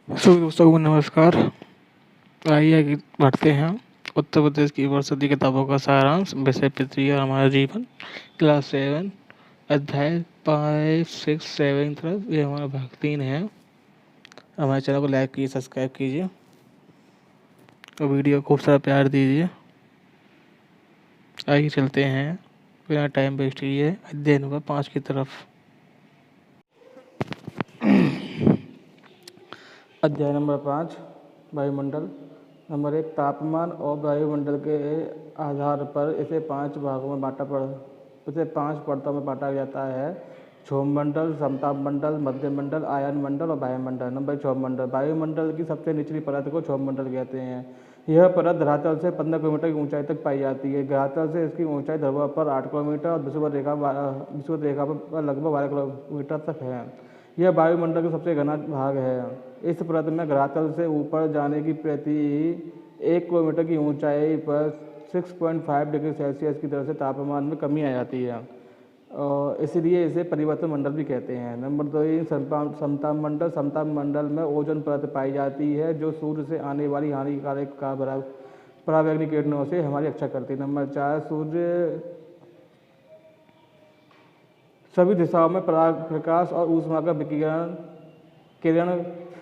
सभी दोस्तों को नमस्कार। आइए आगे बढ़ते हैं। उत्तर प्रदेश की यूनिवर्सिटी किताबों का सारांश, विषय पृथ्वी और हमारा जीवन, क्लास 7, अध्याय 5, 6, 7 तरफ। ये हमारा भाग 3 है। हमारे चैनल को लाइक कीजिए, सब्सक्राइब कीजिए और वीडियो को खूब सारा प्यार दीजिए। आइए चलते हैं बिना टाइम वेस्ट किए अध्याय नंबर 5 की तरफ। अध्याय नंबर 5, वायुमंडल। नंबर 1, तापमान और वायुमंडल के आधार पर इसे 5 भागों में इसे 5 परतों में बांटा जाता है। क्षोभमंडल, समताप मंडल, मध्यमंडल, आयन मंडल और वायुमंडल। नंबर 1, क्षोभमंडल। वायुमंडल की सबसे निचली परत को क्षोभमंडल कहते हैं। यह परत धरातल से 15 किलोमीटर की ऊंचाई तक पाई जाती है। धरातल से इसकी ऊंचाई ध्रुव पर 8 किलोमीटर और विषुवत रेखा पर लगभग 12 किलोमीटर तक है। यह वायुमंडल का सबसे घना भाग है। इस परत में धरातल से ऊपर जाने की प्रति 1 किलोमीटर की ऊंचाई पर 6.5 डिग्री सेल्सियस की तरह से तापमान में कमी आ जाती है और इसलिए इसे परिवर्तन मंडल भी कहते हैं। नंबर 2, समताप मंडल। समताप मंडल में ओजोन परत पाई जाती है जो सूर्य से आने वाली हानिकारक परावैंगनिक किरणों से हमारी रक्षा करती है। नंबर 4, सूर्य सभी दिशाओं में प्रकाश और ऊष्मा का किरण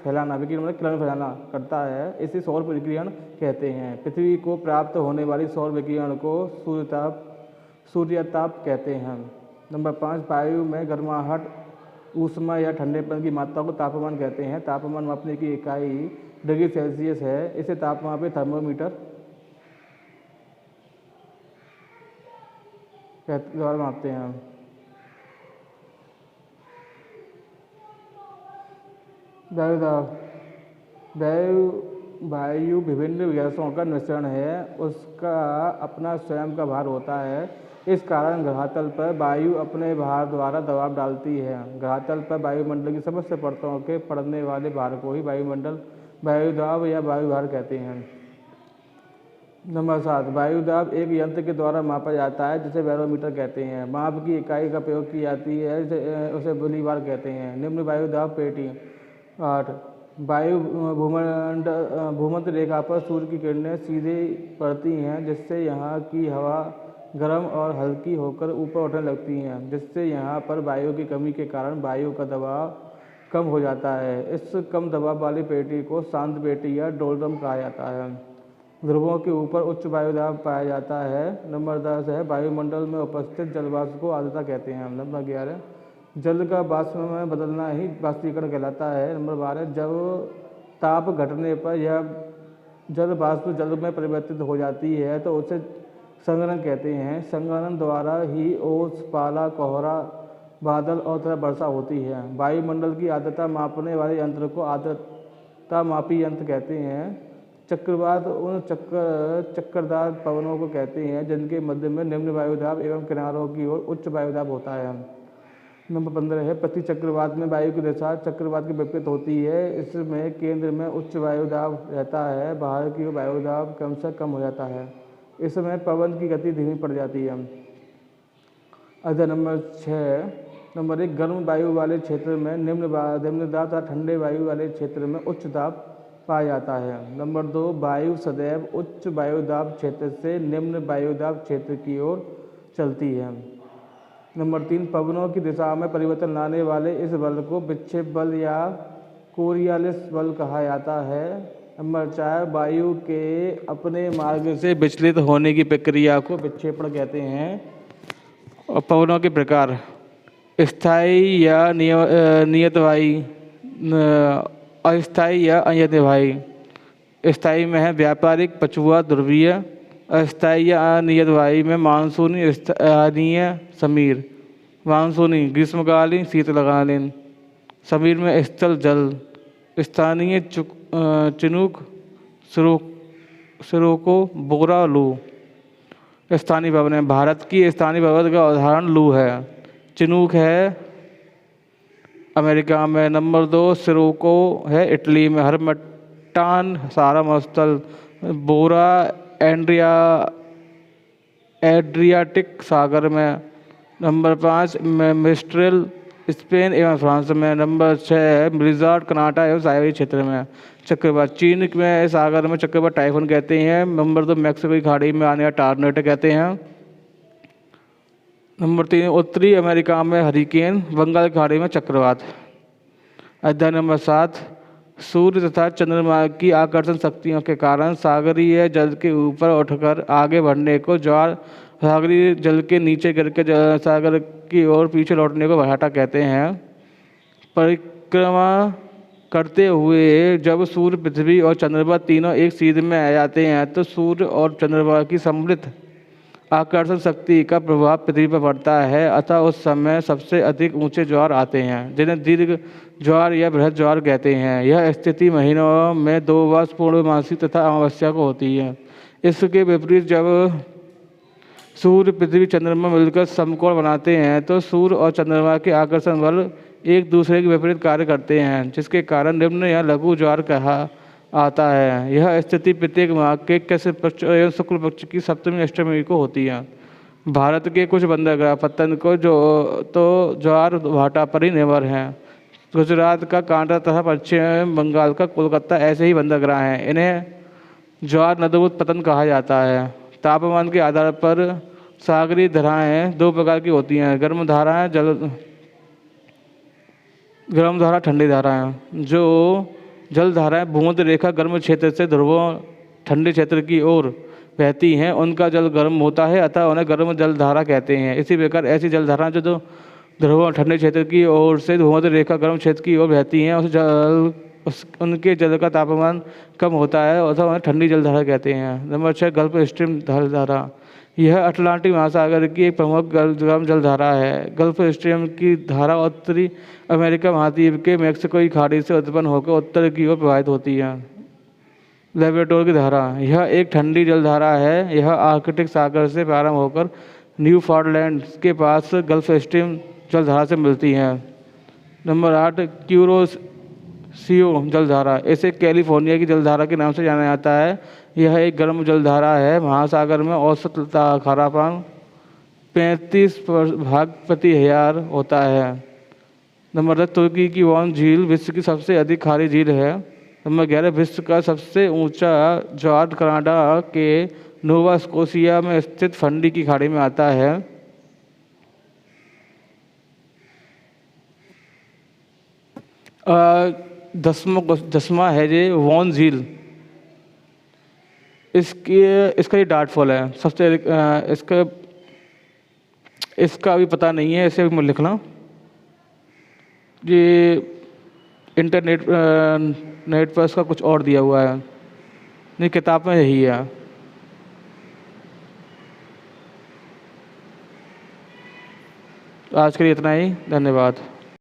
फैलाना करता है। इसे सौर विकिरण कहते हैं। पृथ्वी को प्राप्त होने वाली सौर विकिरण को सूर्यताप कहते हैं। नंबर 5, वायु में गर्माहट, ऊष्मा या ठंडेपन की मात्रा को तापमान कहते हैं। तापमान मापने की इकाई डिग्री सेल्सियस है। इसे तापमापी थर्मोमीटर द्वारा मापते हैं। वायु विभिन्न गैसों का मिश्रण है। उसका अपना स्वयं का भार होता है। इस कारण धरातल पर वायु अपने भार द्वारा दबाव डालती है। धरातल पर वायुमंडल की समस्त परतों के पड़ने वाले भार को ही वायुदाब या वायुभार कहते हैं। नंबर 7, वायुदाब एक यंत्र के द्वारा मापा जाता है जिसे बैरोमीटर कहते हैं। माप की इकाई का प्रयोग की जाती है, उसे मिलीबार कहते हैं। निम्न वायुदाब पेटी। 8, वायु भूमध्य रेखा पर सूर्य की किरणें सीधे पड़ती हैं जिससे यहाँ की हवा गर्म और हल्की होकर ऊपर उठने लगती हैं, जिससे यहाँ पर वायु की कमी के कारण वायु का दबाव कम हो जाता है। इस कम दबाव वाली पेटी को शांत पेटी या डोलड्रम कहा जाता है। ध्रुवों के ऊपर उच्च वायुदाब पाया जाता है। नंबर 10 है, वायुमंडल में उपस्थित जलवाष्प को आर्द्रता कहते हैं। नंबर 11, जल का वाष्प में बदलना ही वाष्पीकरण कहलाता है। नंबर 12, जब ताप घटने पर यह जल वाष्प जल में परिवर्तित हो जाती है तो उसे संघनन कहते हैं। संघनन द्वारा ही ओस, पाला, कोहरा, बादल और तरह वर्षा होती है। वायुमंडल की आर्द्रता मापने वाले यंत्र को आर्द्रता मापी यंत्र कहते हैं। चक्रवात उन चक्करदार पवनों को कहते हैं जिनके मध्य में निम्न वायुदाब एवं किनारों की ओर उच्च वायुदाब होता है। नंबर 15 है, प्रति चक्रवात में वायु की दिशा चक्रवात के विपरीत होती है। इसमें केंद्र में उच्च वायुदाब रहता है, बाहर की वायुदाब कम से कम हो जाता है। इसमें पवन की गति धीमी पड़ जाती है। अध्याय नंबर 6, नंबर 1, गर्म वायु वाले क्षेत्र में निम्न दाब तथा ठंडे वायु वाले क्षेत्र में उच्च दाब पाया जाता है। नंबर 2, वायु सदैव उच्च वायुदाब क्षेत्र से निम्न वायुदाब क्षेत्र की ओर चलती है। नंबर 3, पवनों की दिशा में परिवर्तन लाने वाले इस बल को विक्षेप बल या कोरियालिस बल कहा जाता है। नंबर 4, वायु के अपने मार्ग से विचलित होने की प्रक्रिया को विक्षेपण कहते हैं। और पवनों के प्रकार, स्थायी या नियतवायी, अस्थायी या अनियतवायी। स्थायी में है व्यापारिक, पछुआ, ध्रुवीय। अस्थायी या अनियतवायी में मानसूनी, स्थानीय, समीर। मानसूनी ग्रीष्मकालीन, शीतकालीन। समीर में स्थल जल, स्थानीय चिनूक, सिरोको, बोरा, लू। स्थानीय भवन है, भारत की स्थानीय भवन का उदाहरण लू है। चिनूक है अमेरिका में। नंबर 2, सिरोको है इटली में। हरमट्टान सारा मरुस्थल। बोरा एड्रियाटिक सागर में। नंबर 5, मिस्ट्रेल स्पेन एवं फ्रांस में। नंबर 6 ब्लिज़ार्ड कनाडा एवं साइबेरिया क्षेत्र में। चक्रवात चीन में सागर में चक्रवात टाइफून कहते हैं। नंबर 2 मैक्सिको की खाड़ी में आने वाला टॉर्नेडो कहते हैं। नंबर 3 उत्तरी अमेरिका में हरिकेन, बंगाल की खाड़ी में चक्रवात। अध्याय नंबर 7 सूर्य तथा चंद्रमा की आकर्षण शक्तियों के कारण सागरीय जल के ऊपर उठकर आगे बढ़ने को ज्वार, सागरीय जल के नीचे गिर के सागर की ओर पीछे लौटने को भाटा कहते हैं। परिक्रमा करते हुए जब सूर्य, पृथ्वी और चंद्रमा तीनों एक सीध में आ जाते हैं तो सूर्य और चंद्रमा की सम्मिलित आकर्षण शक्ति का प्रभाव पृथ्वी पर पड़ता है, अतः उस समय सबसे अधिक ऊंचे ज्वार आते हैं, जिन्हें दीर्घ ज्वार या बृहद ज्वार कहते हैं। यह स्थिति महीनों में 2 बार पूर्णमासी तथा अमावस्या को होती है। इसके विपरीत जब सूर्य, पृथ्वी, चंद्रमा मिलकर समकोण बनाते हैं तो सूर्य और चंद्रमा के आकर्षण बल एक दूसरे के विपरीत कार्य करते हैं, जिसके कारण निम्न या लघु ज्वार कहा आता है। यह स्थिति प्रत्येक माह के कृष्ण पक्ष एवं शुक्ल पक्ष की सप्तमी अष्टमी को होती है। भारत के कुछ बंदरगाह पतन को जो तो ज्वार भाटा पर ही निर्भर हैं। गुजरात का कांडा तथा पश्चिम बंगाल का कोलकाता ऐसे ही बंदरगाह हैं। इन्हें ज्वार नदोत्पतन पतन कहा जाता है। तापमान के आधार पर सागरीय धाराएं 2 प्रकार की होती हैं, गर्म धारा, ठंडी धाराएं। जो जल धाराएं भूमध्य रेखा गर्म क्षेत्र से ध्रुवों ठंडे क्षेत्र की ओर बहती हैं उनका जल गर्म होता है, अतः उन्हें गर्म जल धारा कहते हैं। इसी प्रकार ऐसी जल धाराएं जो ध्रुवों ठंडे क्षेत्र की ओर से भूमध्य रेखा गर्म क्षेत्र की ओर बहती हैं उनके जल का तापमान कम होता है, अतः उन्हें ठंडी जल धारा कहते हैं। नंबर 6 गल्फ स्ट्रीम जल धारा। यह अटलांटिक महासागर की एक प्रमुख गर्म जल धारा है। गल्फ स्ट्रीम की धारा उत्तरी अमेरिका महाद्वीप के मैक्सिको की खाड़ी से उत्पन्न होकर उत्तर की ओर प्रवाहित होती है। लेब्राडोर की धारा। यह एक ठंडी जल धारा है। यह आर्कटिक सागर से प्रारंभ होकर न्यूफाउंडलैंड के पास गल्फ स्ट्रीम जल धारा से मिलती है। नंबर 8 क्यूरोसियो जलधारा। इसे कैलिफोर्निया की जलधारा के नाम से जाना जाता है। यह एक गर्म जलधारा है। महासागर में औसत खारापन 35 भाग प्रति 1000 होता है। नंबर 10 तुर्की की वॉन झील विश्व की सबसे अधिक खारी झील है। नंबर 11 विश्व का सबसे ऊंचा ज्वार कनाडा के नोवा स्कोशिया में स्थित फंडी की खाड़ी में आता है। 10वां है ये वॉन झील। इसका ये डार्ट फॉल है सबसे इसका अभी पता नहीं है, इसे भी लिखना। ये इंटरनेट नेट पर इसका कुछ और दिया हुआ है, नहीं किताब में यही है। आज के लिए इतना ही, धन्यवाद।